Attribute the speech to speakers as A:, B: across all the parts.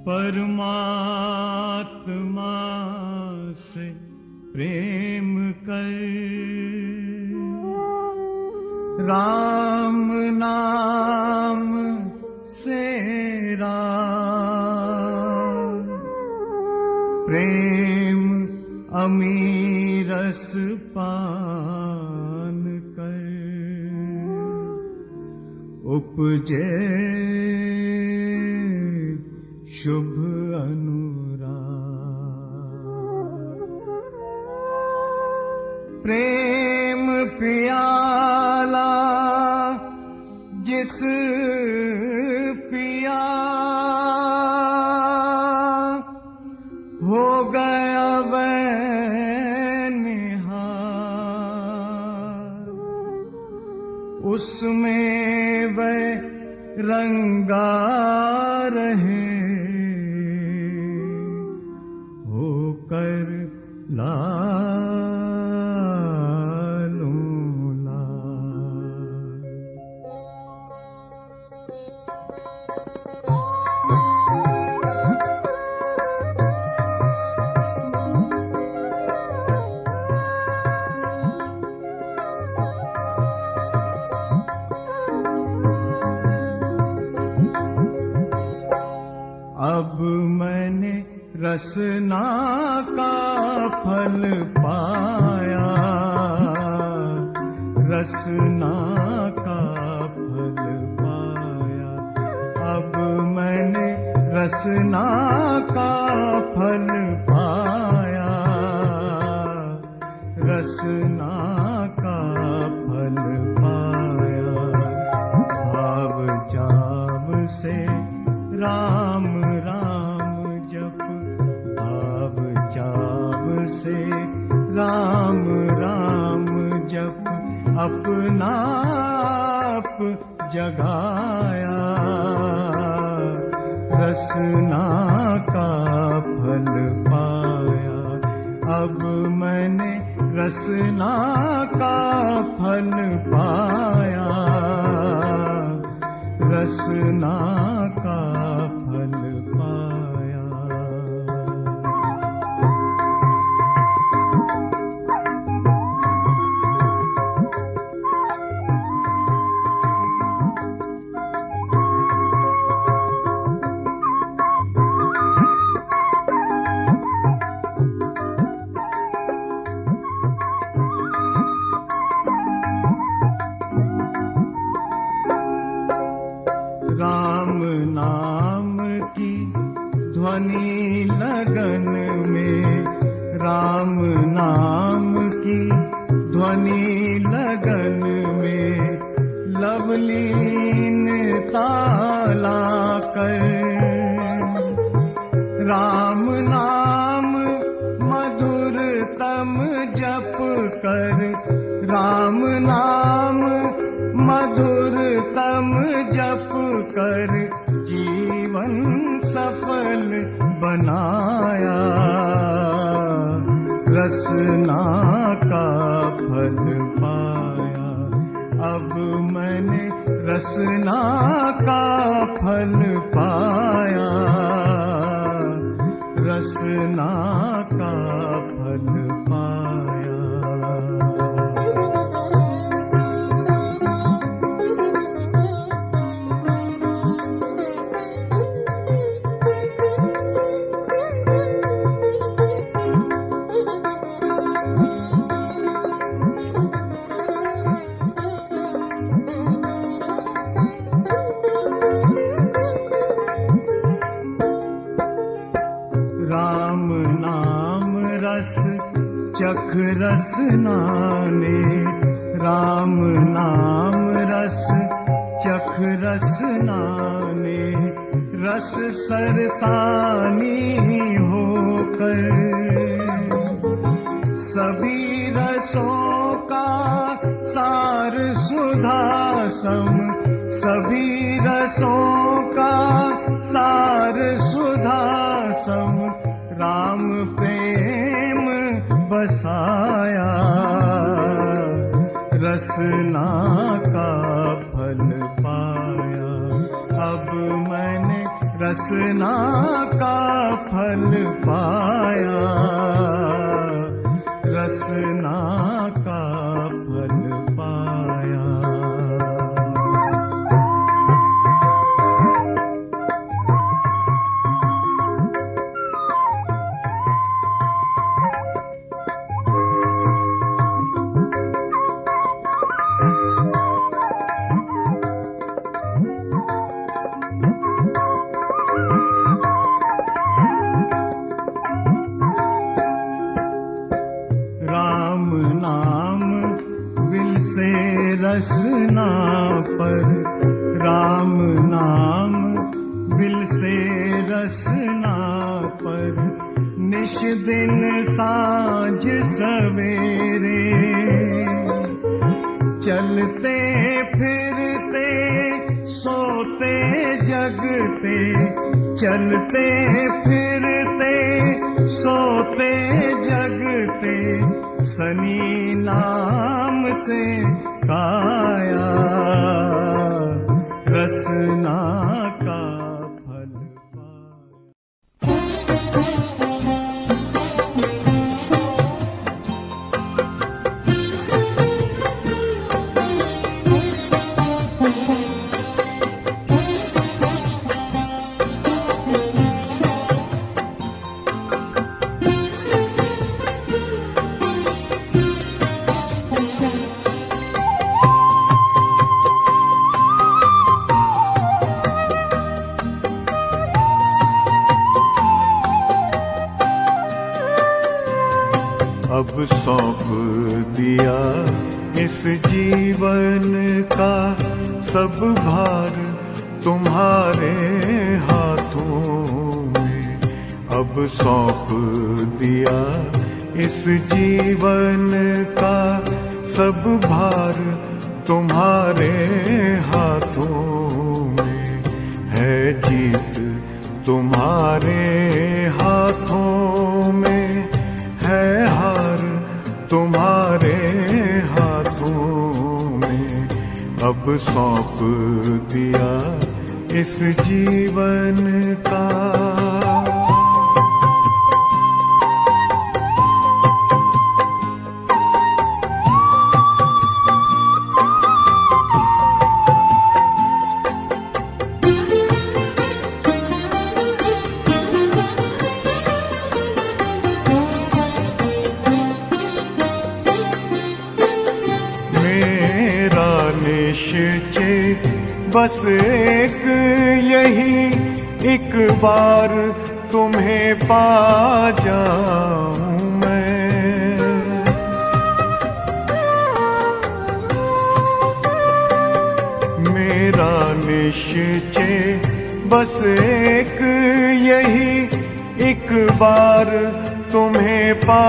A: परमात्मा से प्रेम कर, राम नाम से राम, प्रेम अमीरस पान कर, उपजे शुभ अनुराग। प्रेम प्याला जिस पिया हो गया वह निहार, उसमें वह रंगा रहे होकर लालों लाल। अब मैंने रसना का फल पाया, रसना का फल पाया। अब मैंने रसना का फल पाया, रसना का फल पाया। भाव जाव से राम राम जप, भाव जाव से राम राम जप। अपना आप जगाया, रसना का फल पाया। अब मैंने रसना का फल पाया, रसना का फल पाया। राम नाम की ध्वनि लगन में, राम नाम की ध्वनि लगन में। लवलीन ताला कर राम नाम मधुरतम जप कर, राम नाम मधुरतम जप कर। जीवन सफल बनाया, रसना का फल पाया। अब मैंने रसना का फल पाया, रसना का फल पाया। राम नाम रस चख रसनाने, राम नाम रस चख रसनाने। रस सरसानी होकर सभी रसों का सार सुधा सम, सभी रसों का सार सुधा सम। राम प्रेम बसाया, रसना का फल पाया। अब मैंने रसना का फल पाया, रसना का फल पाया। रसना पर निश दिन सांझ सवेरे, चलते फिरते सोते जगते, चलते फिरते सोते जगते, सनी नाम से काया रसना का फल पाया। अब सौंप दिया इस जीवन का सब भार तुम्हारे हाथों में। अब सौंप दिया इस जीवन का सब भार तुम्हारे हाथों में। है जीत तुम्हारे हाथों में, है हार तुम्हारे हाथों में। अब सौंप दिया इस जीवन का। निश्चय बस एक यही, एक बार तुम्हें पा जाऊं मैं। मेरा निश्चय बस एक यही, एक बार तुम्हें पा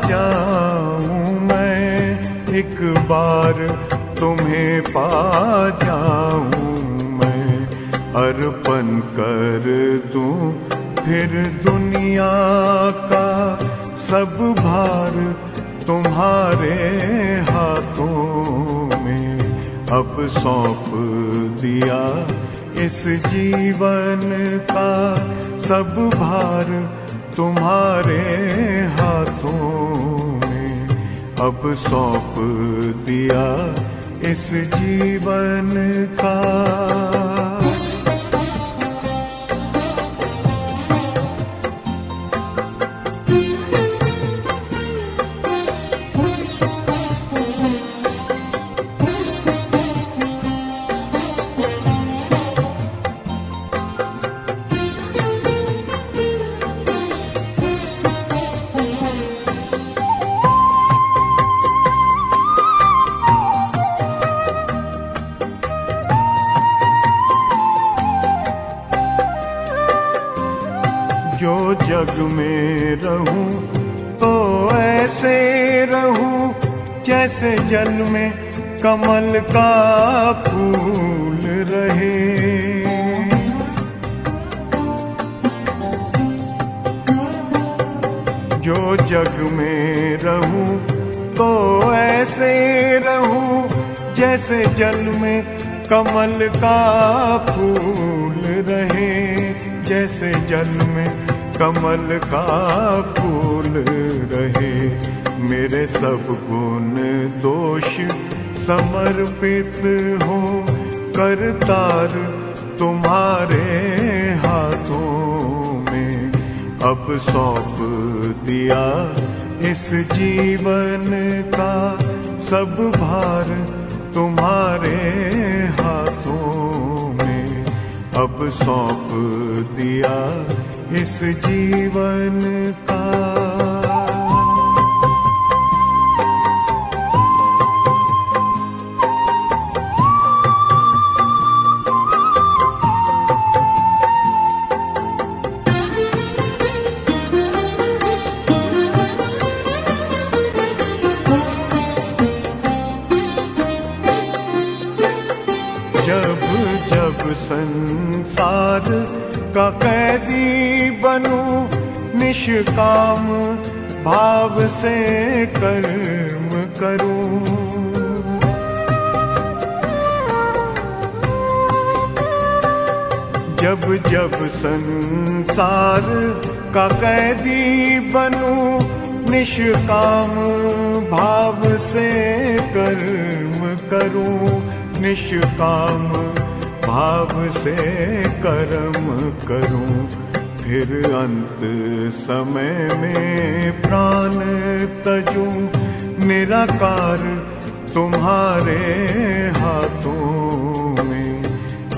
A: जाऊं मैं। एक बार तुम्हें पा जाऊं मैं। अर्पण कर दूं फिर दुनिया का सब भार तुम्हारे हाथों में। अब सौंप दिया इस जीवन का सब भार तुम्हारे हाथों में। अब सौंप दिया इस जीवन का। जो जग में रहूं तो ऐसे रहूं जैसे जल में कमल का फूल रहे। जो जग में रहूं तो ऐसे रहूं जैसे जल में कमल का फूल रहे। जैसे जल में कमल का फूल रहे। मेरे सब गुण दोष समर्पित हो करतार तुम्हारे हाथों में। अब सौंप दिया इस जीवन का सब भार तुम्हारे हाथों में। अब सौंप दिया इस जीवन का। संसार का कैदी बनूं, निष्काम भाव से कर्म करूं। जब जब संसार का कैदी बनूं, निष्काम भाव से कर्म करूं, निष्काम भाव से कर्म करूं। फिर अंत समय में प्राण तजूं, निराकार तुम्हारे हाथों में।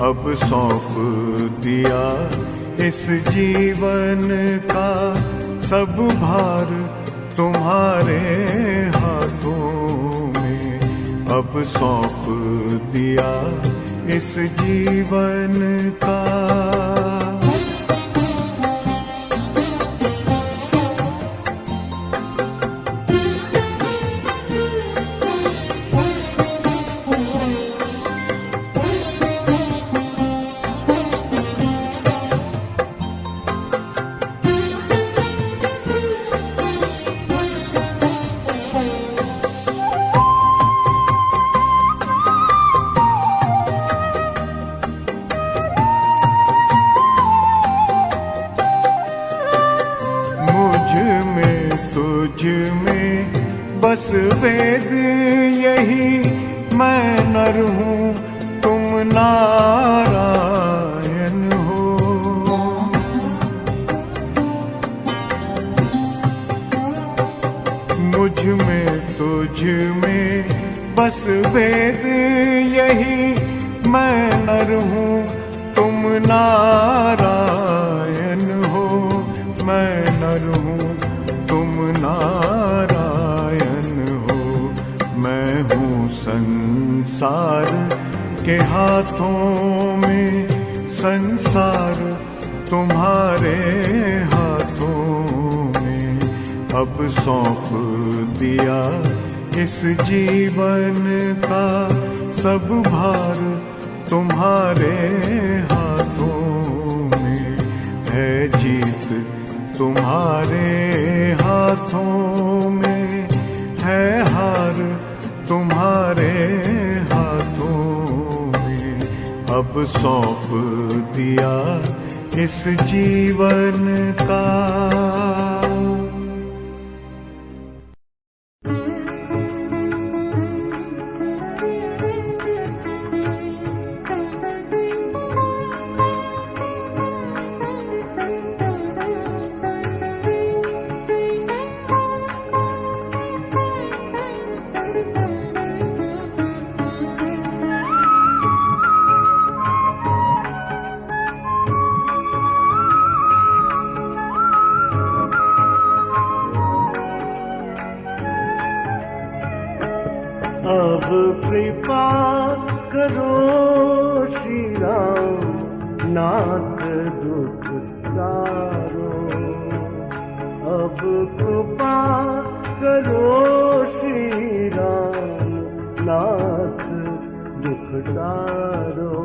A: अब सौंप दिया इस जीवन का सब भार तुम्हारे हाथों में। अब सौंप दिया इस जीवन का। तुझ में बस वेद यही, मैं नर हूँ तुम नारायण हो। मुझ में तुझ में बस वेद यही, मैं नर हूँ तुम नारायण हो। मैं नर हूँ तुम नारायण हो। मैं हूँ संसार के हाथों में, संसार तुम्हारे हाथों में। अब सौंप दिया इस जीवन का सब भार तुम्हारे हाथों में। है जीत तुम्हारे हाथों में, है हार तुम्हारे हाथों में। अब सौंप दिया इस जीवन का।
B: अब कृपा करो श्री राम, नाथ दुख तारो। अब कृपा करो श्री राम, नाथ दुख तारो।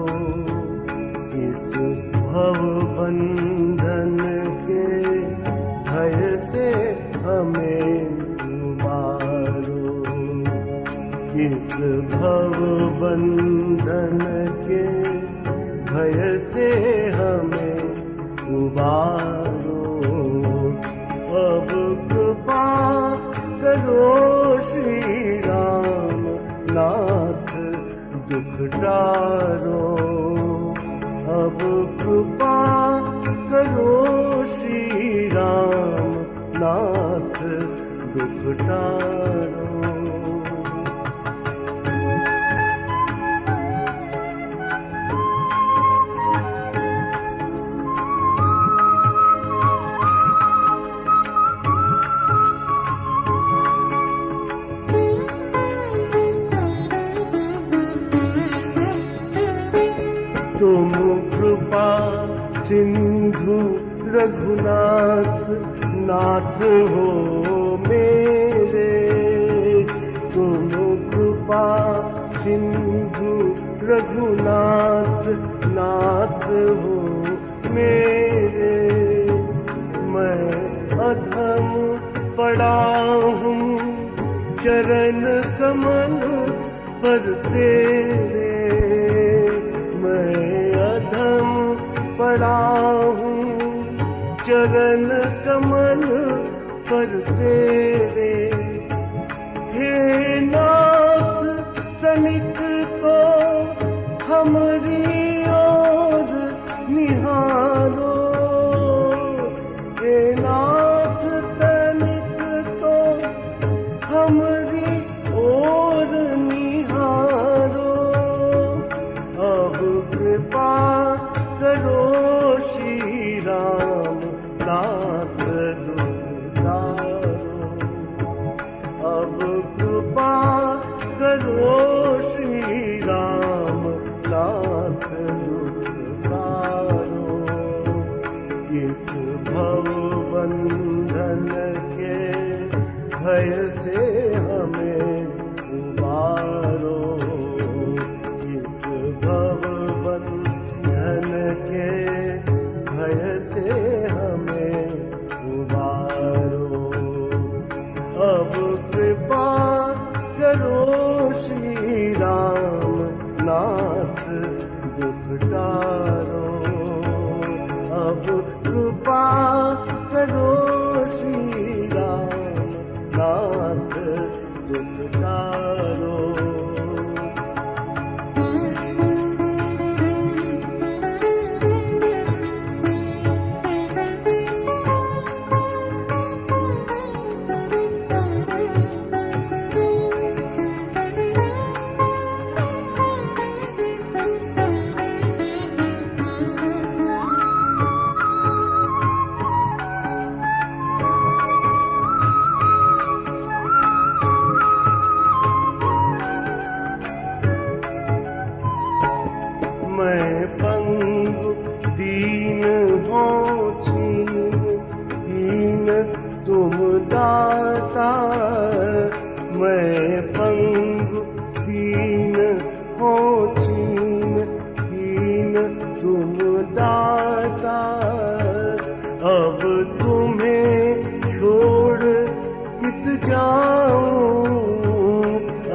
B: इस भव बंधन के भय से हमें उबारो। इस भव बंधन के भय से हमें उबारो। अब कृपा करो श्री राम, नाथ दुख टारो। अब कृपा करो श्री राम, नाथ दुख टारो। तुम कृपा सिंधु रघुनाथ, नाथ हो मेरे। तुम कृपा सिंधु रघुनाथ, नाथ हो मेरे। मैं अधम पड़ा हूँ चरण कमल पर तेरे। मैं अधम पड़ा हूँ चरण कमल पर तेरे। हे नाथ तनिक तो हमरी ओर निहारो। हे नाथ तनिक तो हमरी ओर निहारो। अब कृपा करो श्री राम नाथ दुलारो। अब कृपा करो श्री राम नाथ दुलारो। इस भव बंधन के भय से हमें उबारो। इस भव बंधन के भय से हमें उबारो। अब कृपा करो श्री राम नाथ दुख टारो। अब कृपा करो श्री राम नाथ दुख टारो। मैं पंगु दीन हो हीन तुम दाता। मैं पंगु दीन हो हीन तुम दाता। अब तुम्हें छोड़ कित जाऊं।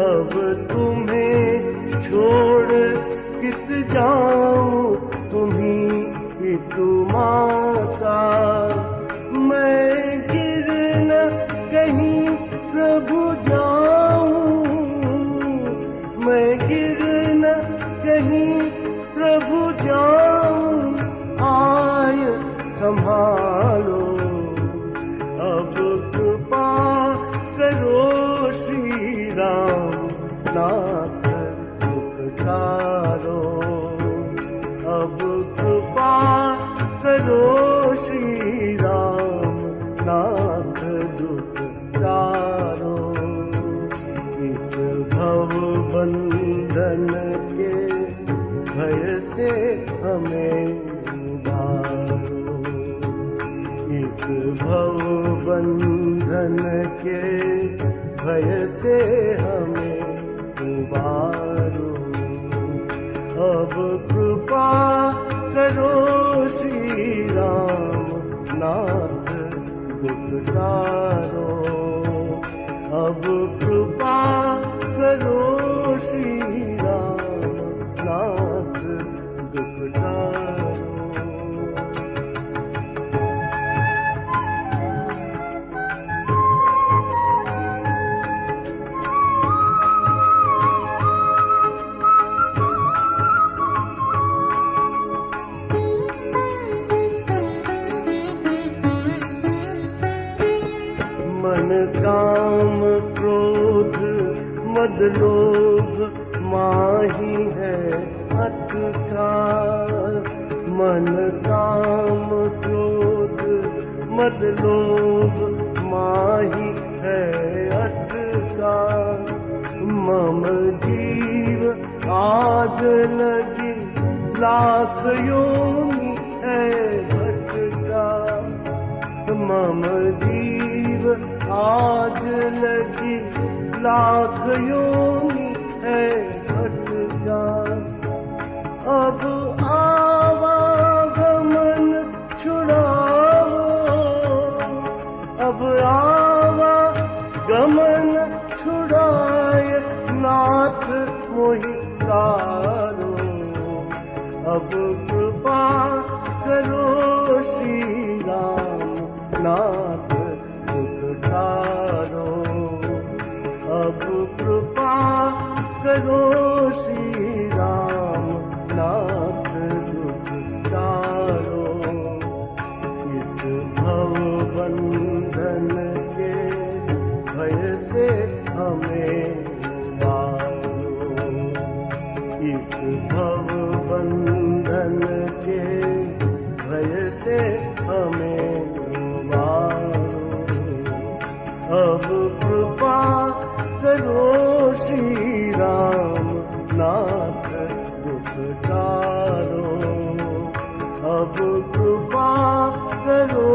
B: अब तुम्हें छोड़ किस जाऊं तुम्हीं पितु माता। मैं गिर न कहीं प्रभु जाऊं। मैं गिर न कहीं प्रभु जाऊं। आय संभालो। अब कृपा करो श्री राम नाथ दुख टारो। अब कृपा करो श्री राम नाथ दुख टारो। इस भव बंधन के भय से हमें उबारो। इस भव बंधन के भय से हमें उबारो। अब कृपा करो श्री राम नाथ दुख टारो। अब कृपा करो श्री राम नाथ दुख टारो। मन काम क्रोध मद लोभ माही है अत का। मन काम क्रोध मद लोभ माही है अत का। मम जीव आग लगी लाख योनि है भटका। मम जीव आज लगी लाख योनि है भटका। अब अब कृपा करो।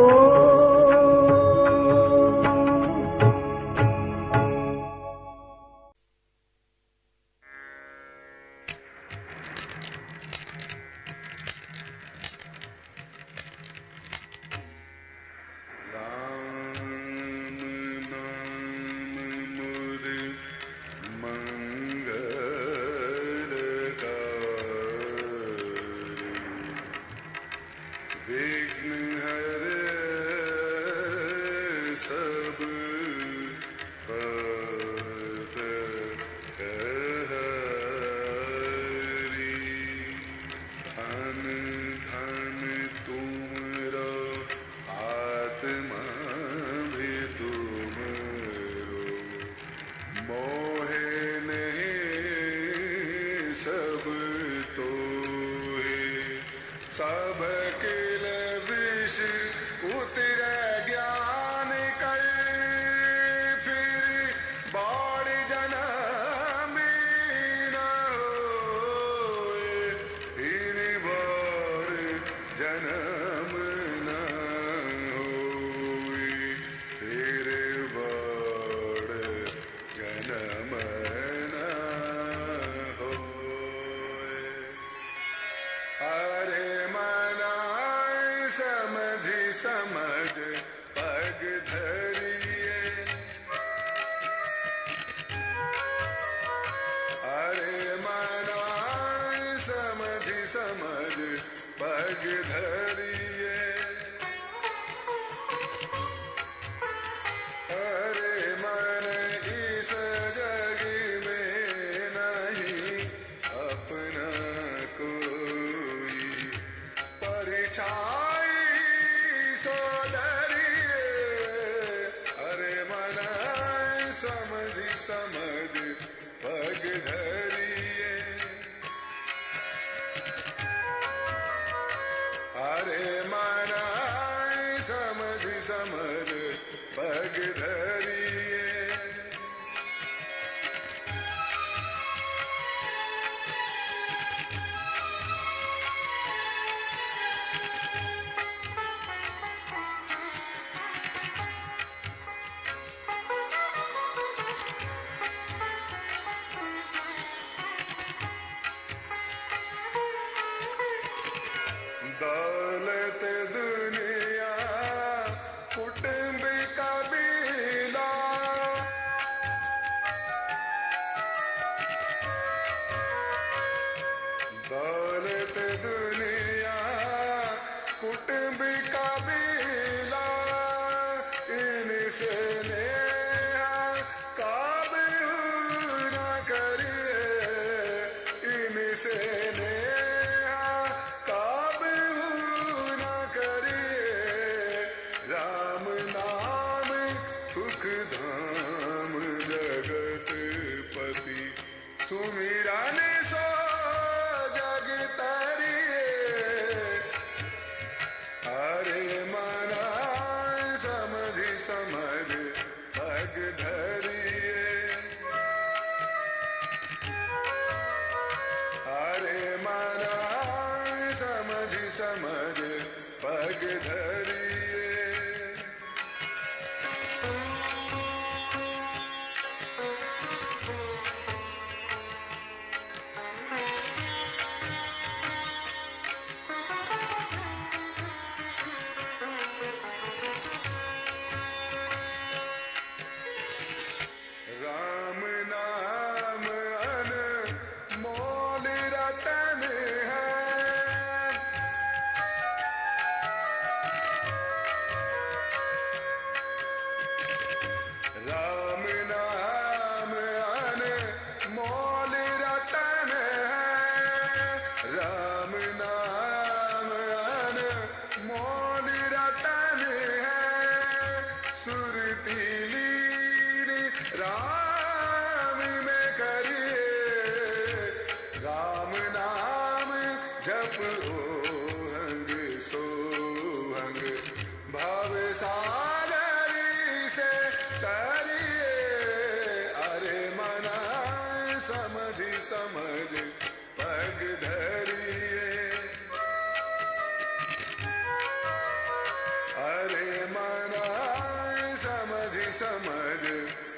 C: समझ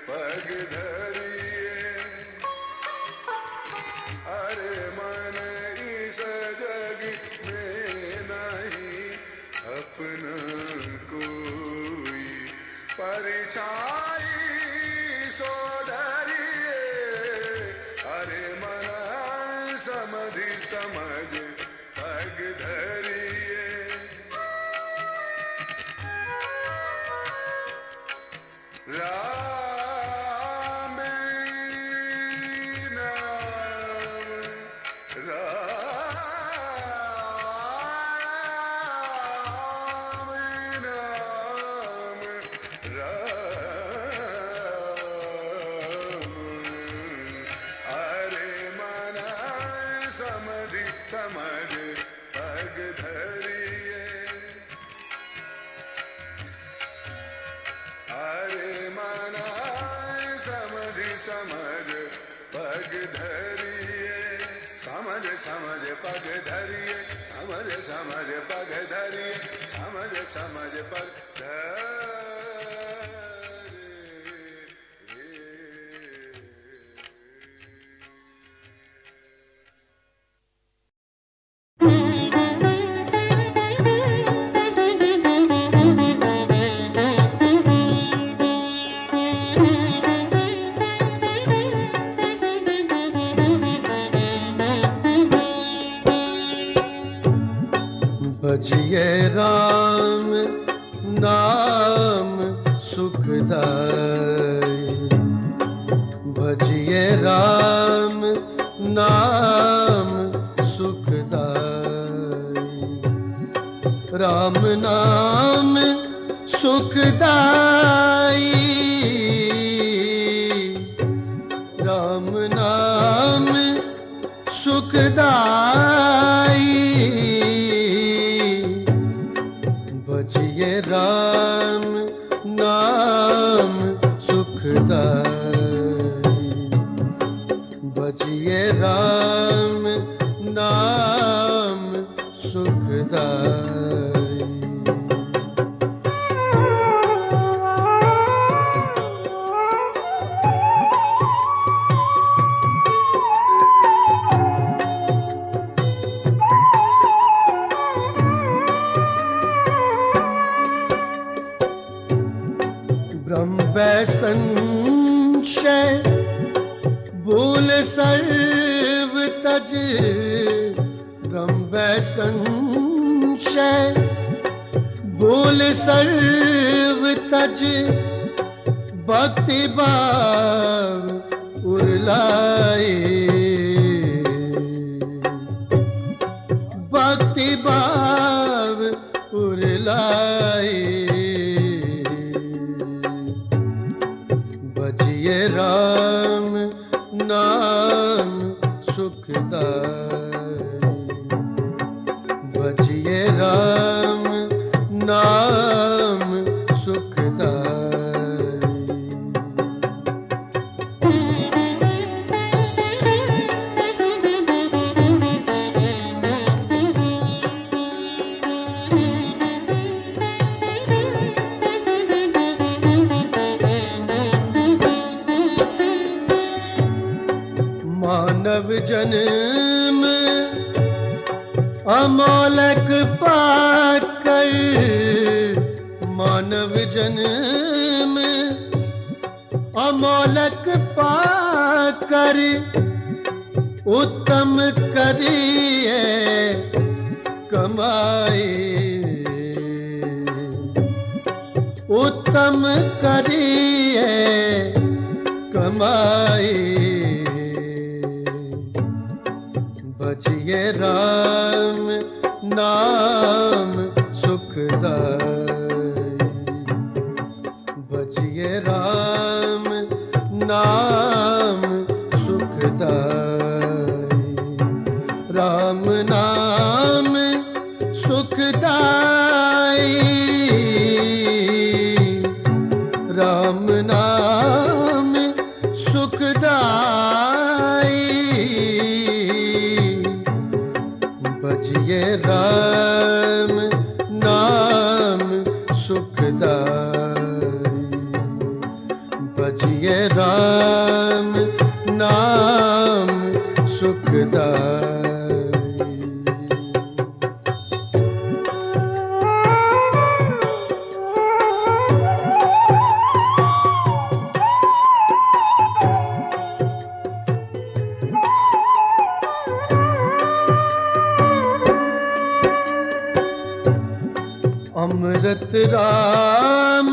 C: पग धरिए। अरे मन इस जग में नहीं अपना कोई, परछाई सो डरिए। अरे मन समझ समझ पग धरिए। राम नाम राम नाम राम। अरे मन समझ समझ पग धरिए। अरे मन समझ समझ पग धरिए। समझ समझ पग धरिए। समझ समझ पग धरिए। समझ समझ पग
D: भजिए राम नाम सुखदाई। भजिए राम नाम सुखदाई। राम नाम सुखदाई। राम नाम सुखदाई। भजिए राम नाम सुखदाई। भजिए राम नाम सुखदाई। संशय भूल सर्व तज। ब्रह्म संशय भूल सर्व तज। भक्ति भाव उरलाए। भक्ति भाव उरलाए। भजिए राम नाम सुखदाई। भजिए राम नाम सुखदाई। मानव जन्म अमोलक पाकर। मानव जन्म अमोलक पाकर। उत्तम करिए कमाई। उत्तम करिए कमाई। भजिए राम नाम सुखदाई। भजिए राम नाम सुखदाई। राम नाम सुखदाई। राम नाम सुखदाई। भजिए राम नाम सुखदाई। अमृत राम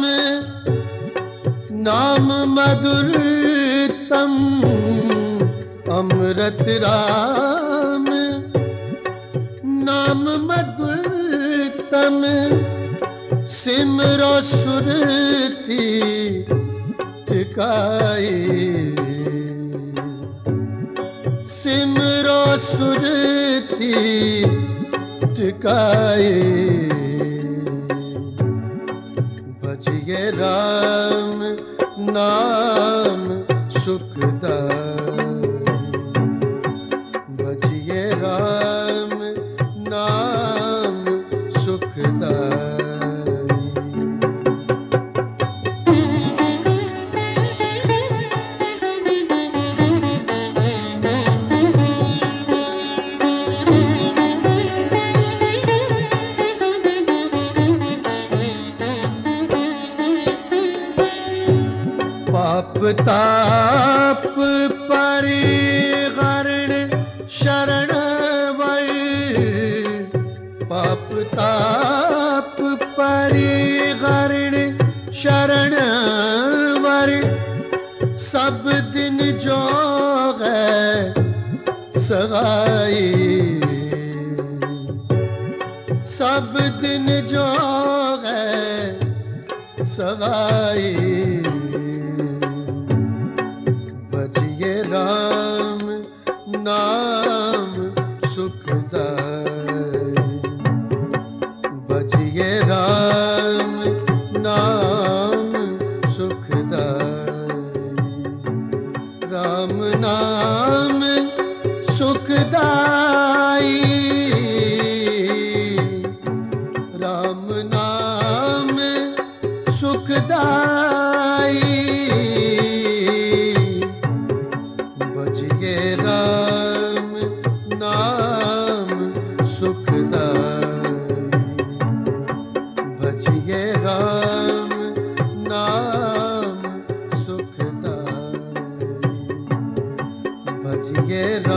D: नाम मधुरतम, अमृत राम नाम मधुरतम, सिमरो सुरती टिकाई, सिमरो सुरती टिकाई। भजिए राम नाम सुखदाई, भजिए राम नाम सुखदाई। पाप ताप परिहरण शरण वर, पाप ताप परिहरण शरण वर, सब दिन जो है सगाई, सब दिन जो है सगाई। भजिए राम नाम सुखदाई, भजिए राम नाम सुखदाई, राम नाम सुखदाई, राम नाम सुखदाई। भजिए राम नाम सुखदाई, भजिए राम नाम सुखदाई, भजिए राम